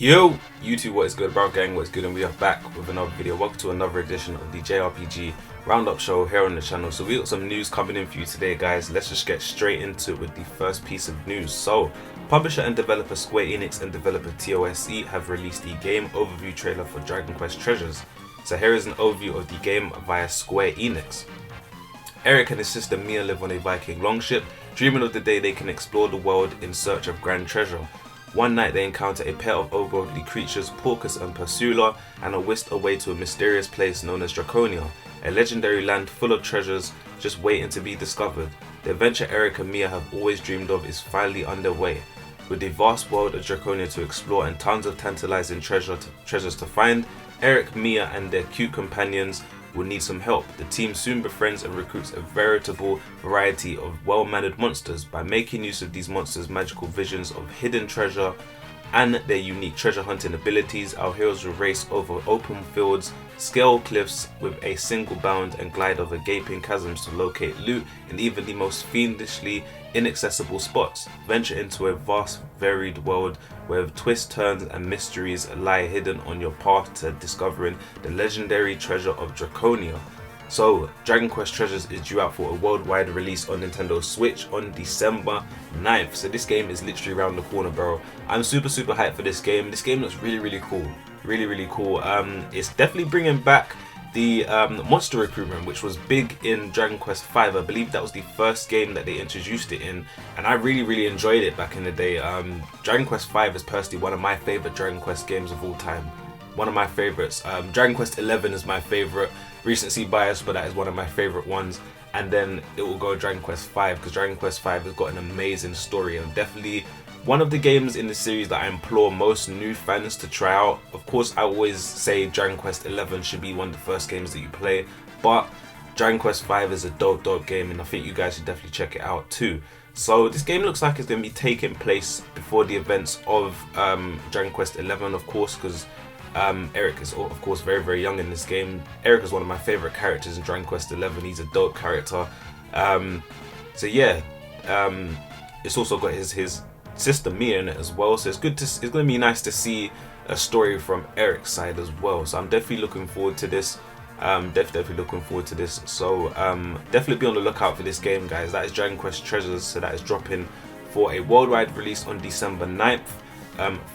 Yo, YouTube, what is good, bro gang, what is good, and we are back with another video. Welcome to another edition of the JRPG Roundup Show here on the channel. So we got some news coming in for you today, guys. Let's just get straight into it with the first piece of news. So, publisher and developer Square Enix and developer TOSE have released the game overview trailer for Dragon Quest Treasures. So here is an overview of the game via Square Enix. Eric and his sister Mia live on a Viking longship, dreaming of the day they can explore the world in search of grand treasure. One night they encounter a pair of otherworldly creatures, Porcus and Persula, and are whisked away to a mysterious place known as Draconia, a legendary land full of treasures just waiting to be discovered. The adventure Eric and Mia have always dreamed of is finally underway. With the vast world of Draconia to explore and tons of tantalizing treasures to find, Eric, Mia and their cute companions will need some help. The team soon befriends and recruits a veritable variety of well-mannered monsters. By making use of these monsters' magical visions of hidden treasure and their unique treasure hunting abilities, our heroes will race over open fields, scale cliffs with a single bound, and glide over gaping chasms to locate loot in even the most fiendishly inaccessible spots. Venture into a vast, varied world where twists, turns and mysteries lie hidden on your path to discovering the legendary treasure of Draconia. So, Dragon Quest Treasures is due out for a worldwide release on Nintendo Switch on December 9th. So this game is literally around the corner, bro. I'm super hyped for this game. This game looks really cool. Really cool. It's definitely bringing back the monster recruitment, which was big in Dragon Quest V. I believe that was the first game that they introduced it in, and I really enjoyed it back in the day. Dragon Quest V is personally one of my favorite Dragon Quest games of all time. One of my favorites. Dragon Quest XI is my favorite. Recency bias, but that is one of my favorite ones. And then it will go Dragon Quest V, because Dragon Quest V has got an amazing story and definitely one of the games in the series that I implore most new fans to try out. Of course, I always say Dragon Quest XI should be one of the first games that you play, but Dragon Quest V is a dope game, and I think you guys should definitely check it out too. So this game looks like it's going to be taking place before the events of Dragon Quest XI, of course, because Eric is of course very young in this game. Eric is one of my favorite characters in Dragon Quest XI. He's a dope character. So yeah, it's also got his sister Mia in it as well. So it's good to. It's going to be nice to see a story from Eric's side as well. So I'm definitely looking forward to this. Definitely looking forward to this. So definitely be on the lookout for this game, guys. That is Dragon Quest Treasures. So that is dropping for a worldwide release on December 9th.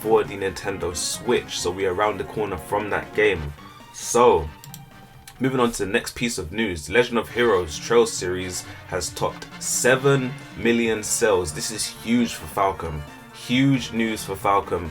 For the Nintendo Switch, so we are around the corner from that game. So moving on to the next piece of news, the Legend of Heroes Trails series has topped 7 million sales. This is huge for Falcom. Huge news for Falcom.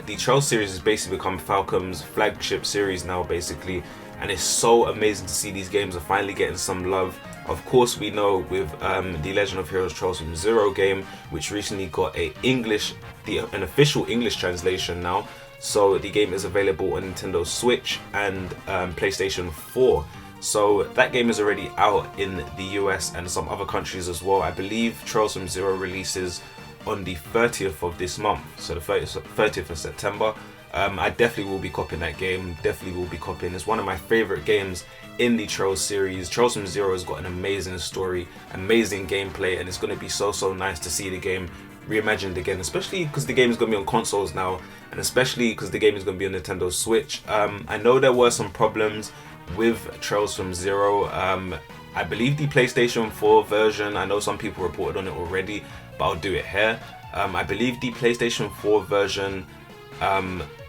The Trails series has basically become Falcom's flagship series now, basically, and it's so amazing to see these games are finally getting some love. Of course, we know with the Legend of Heroes Trails from Zero game, which recently got an official English translation now. So the game is available on Nintendo Switch and PlayStation 4. So that game is already out in the US and some other countries as well. I believe Trails from Zero releases on the 30th of this month, so the 30th of September. I definitely will be copying that game. It's one of my favorite games in the Trails series. Trails from Zero has got an amazing story, amazing gameplay, and it's going to be so nice to see the game reimagined again, especially because the game is going to be on consoles now, and especially because the game is going to be on Nintendo Switch. I know there were some problems with Trails from Zero. I believe the PlayStation 4 version, I know some people reported on it already, but I'll do it here. I believe the PlayStation 4 version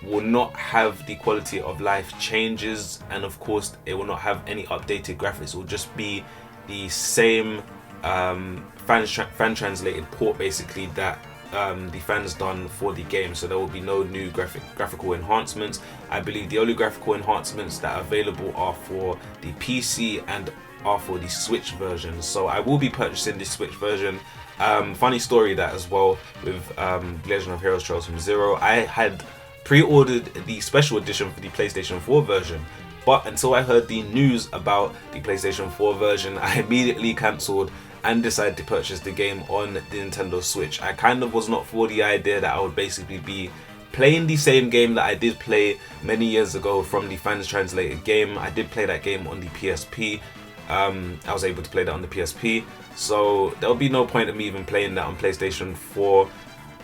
will not have the quality of life changes, and of course it will not have any updated graphics. It will just be the same fan translated port basically that the fans done for the game. So there will be no new graphical enhancements. I believe the only graphical enhancements that are available are for the PC and are for the Switch version. So I will be purchasing the Switch version. Funny story that as well with Legend of Heroes Trails from Zero, I had pre-ordered the special edition for the PlayStation 4 version, but until I heard the news about the PlayStation 4 version, I immediately cancelled and decided to purchase the game on the Nintendo Switch. I kind of was not for the idea that I would basically be playing the same game that I did play many years ago from the fans translated game. I did play that game on the PSP. I was able to play that on the PSP, so there'll be no point of me even playing that on PlayStation 4.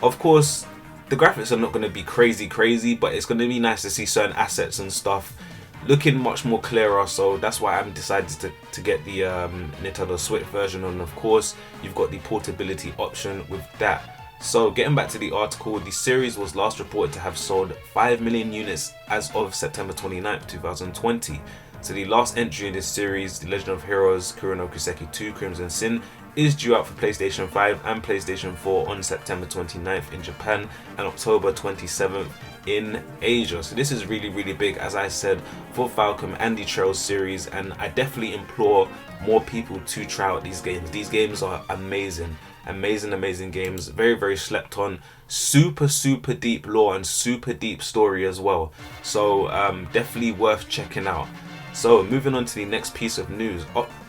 Of course, the graphics are not going to be crazy, but it's going to be nice to see certain assets and stuff looking much more clearer. So that's why I'm decided to get the Nintendo Switch version, and of course you've got the portability option with that. So getting back to the article, the series was last reported to have sold 5 million units as of September 29th, 2020. So the last entry in this series, The Legend of Heroes Kurono Kuseki 2 Crimson Sin, is due out for PlayStation 5 and PlayStation 4 on September 29th in Japan and October 27th in Asia. So this is really big, as I said, for Falcom and the Trails series, and I definitely implore more people to try out these games. These games are amazing games, very slept on, super deep lore and super deep story as well. So definitely worth checking out. So moving on to the next piece of news,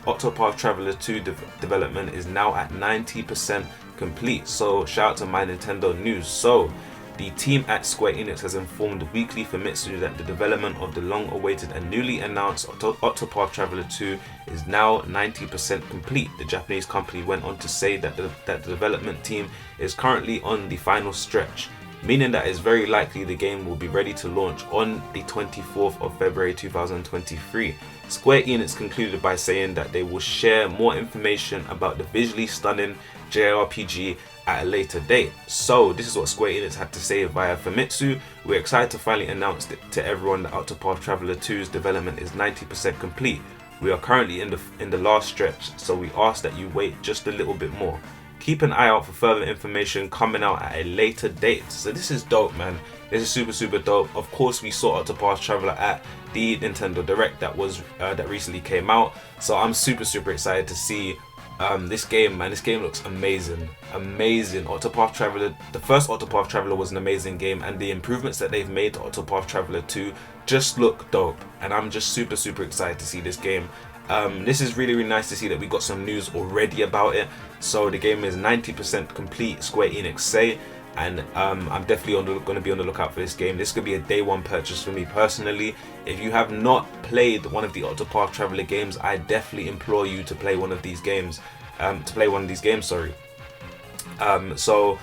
Octopath Traveler 2 development is now at 90% complete. So shout out to My Nintendo News. So the team at Square Enix has informed Weekly Famitsu that the development of the long-awaited and newly announced Octopath Traveler 2 is now 90% complete. The Japanese company went on to say that the development team is currently on the final stretch, meaning that it's very likely the game will be ready to launch on the 24th of February 2023. Square Enix concluded by saying that they will share more information about the visually stunning JRPG at a later date. So this is what Square Enix had to say via Famitsu. We're excited to finally announce to everyone that Octopath Traveler 2's development is 90% complete. We are currently in the last stretch, so we ask that you wait just a little bit more. Keep an eye out for further information coming out at a later date. So this is dope, man. This is super dope. Of course, we saw Octopath Traveler at the Nintendo Direct that recently came out. So I'm super excited to see this game, man. This game looks amazing. Octopath Traveler, the first Octopath Traveler was an amazing game, and the improvements that they've made to Octopath Traveler 2 just look dope, and I'm just super excited to see this game. This is really nice to see that we got some news already about it. So the game is 90% complete, Square Enix say, and I'm definitely going to be on the lookout for this game. This could be a day one purchase for me personally. If you have not played one of the Octopath Traveler games, I definitely implore you to play one of these games. So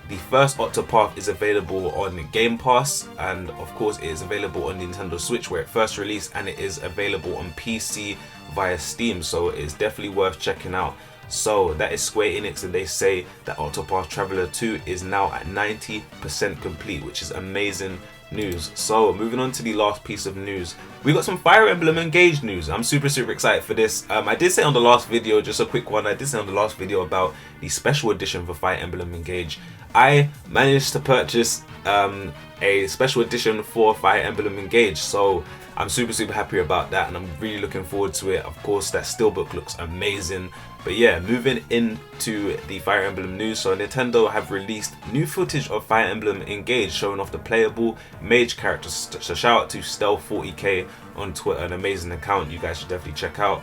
the first Octopath is available on Game Pass, and of course it is available on Nintendo Switch where it first released, and it is available on PC via Steam, so it is definitely worth checking out. So that is Square Enix, and they say that Octopath Traveler 2 is now at 90% complete, which is amazing news. So moving on to the last piece of news, we got some Fire Emblem Engage news. I'm super excited for this. I did say on the last video, just a quick one, I did say on the last video about the special edition for Fire Emblem Engage. I managed to purchase a special edition for Fire Emblem Engage, so I'm super happy about that, and I'm really looking forward to it. Of course, that steelbook looks amazing. But yeah, moving into the Fire Emblem news, so Nintendo have released new footage of Fire Emblem Engage showing off the playable mage characters. So shout out to Stealth40k on Twitter, an amazing account you guys should definitely check out.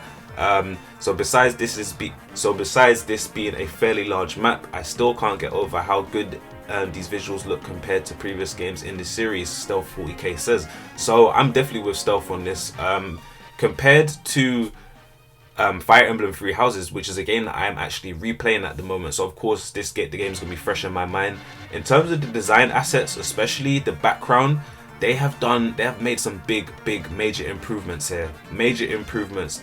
So besides this being a fairly large map, I still can't get over how good these visuals look compared to previous games in the series, Stealth40k says. So I'm definitely with Stealth on this. Compared to Fire Emblem Three Houses, which is a game that I am actually replaying at the moment, so of course the game's gonna be fresh in my mind. In terms of the design assets, especially the background, they have made some big major improvements here. Major improvements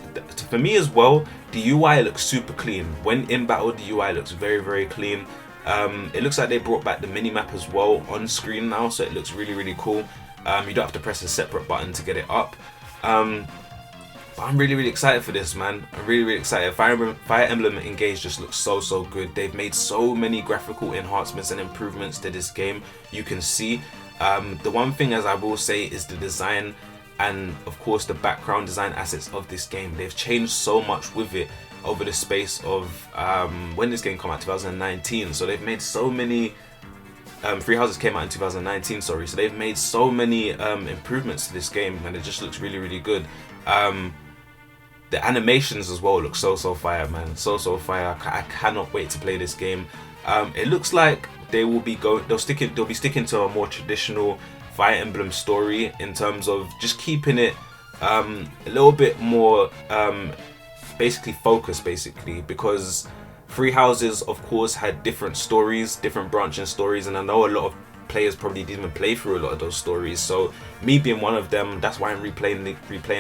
for me as well. The UI looks super clean. When in battle, the UI looks very clean. It looks like they brought back the minimap as well on screen now, so it looks really cool. You don't have to press a separate button to get it up. But I'm really excited for this, man. I'm really excited. Fire Emblem Engage just looks so good. They've made so many graphical enhancements and improvements to this game. You can see. The one thing, as I will say, is the design and of course the background design assets of this game. They've changed so much with it over the space of when this game came out, 2019. So they've made so many. Three Houses came out in 2019, sorry. So they've made so many improvements to this game, and it just looks really good. The animations as well look so fire, man. So fire. I cannot wait to play this game. It looks like they'll be sticking to a more traditional Fire Emblem story in terms of just keeping it a little bit more basically focused, because Three Houses of course had different stories, different branching stories, and I know a lot of players probably didn't even play through a lot of those stories. So me being one of them, that's why I'm replaying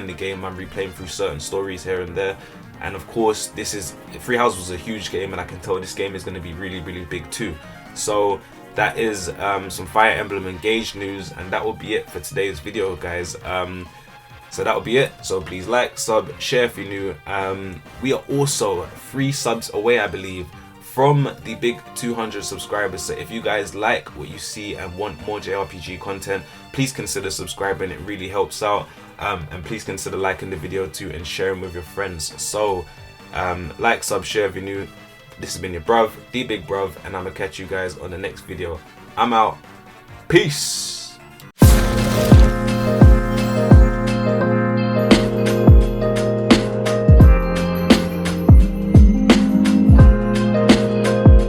the game. I'm replaying through certain stories here and there. And of course, Free House was a huge game, and I can tell this game is going to be really, really big too. So that is some Fire Emblem Engage news, and that will be it for today's video, guys. So that will be it. So please like, sub, share if you're new. We are also 3 subs away, I believe, from the big 200 subscribers. So if you guys like what you see and want more JRPG content, please consider subscribing. It really helps out. And please consider liking the video too and sharing with your friends. So like, sub, share if you're new. This has been your bruv, the big bruv, and I'm gonna catch you guys on the next video. I'm out. Peace.